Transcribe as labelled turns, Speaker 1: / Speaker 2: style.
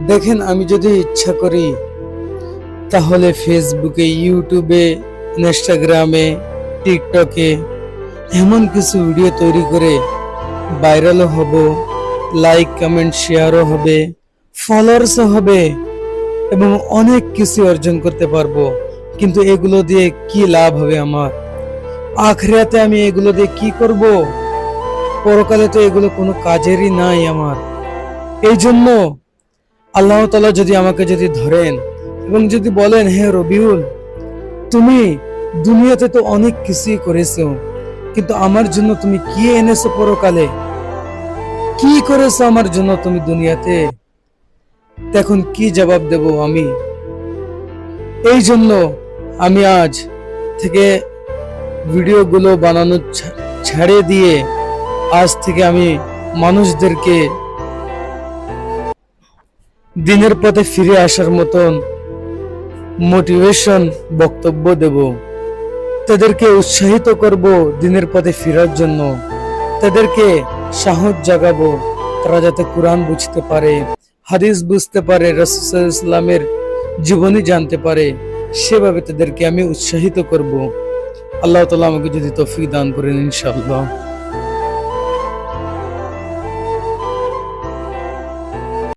Speaker 1: দেখেন, আমি যদি ইচ্ছা করি তাহলে ফেসবুকে, ইউটিউবে, ইনস্টাগ্রামে, টিকটকে এমন কিছু ভিডিও তৈরি করে ভাইরালও হব, লাইক কমেন্ট শেয়ারও হবে, ফলোয়ার্সও হবে এবং অনেক কিছু অর্জন করতে পারবো। কিন্তু এগুলো দিয়ে কি লাভ হবে আমার? আখিরাতে আমি এগুলো দিয়ে কি করব? পরকালে তো এগুলো কোনো কাজেরই নাই আমার। এই জন্য আল্লাহ তাআলা যদি আমাকে ধরেন এবং যদি বলেন, হে রবিউল, তুমি দুনিয়াতে তো অনেক কিছুই করেছো, কিন্তু আমার জন্য তুমি কি এনেছো? পরকালে কি করেছো আমার জন্য তুমি দুনিয়াতে? তখন কি জবাব দেব আমি? এই জন্য আমি আজ থেকে ভিডিওগুলো বানানো ছেড়ে দিয়ে আজ থেকে আমি মানুষদেরকে দিনের পথে ফিরে আসার মতন মোটিভেশন বক্তব্য দেব। তাদেরকে উৎসাহিত করব দিনের পথে ফেরার জন্য। তাদেরকে সাহস জাগাবো, তারা যাতে কোরআন বুঝতে পারে, হাদিস বুঝতে পারে, রাসূল সাল্লাল্লাহু আলাইহি ওয়াসাল্লামের জীবনী জানতে পারে, সেভাবে তাদেরকে আমি উৎসাহিত করব। আল্লাহ তাআলা আমাকে যদি তৌফিক দান করেন ইনশাআল্লাহ।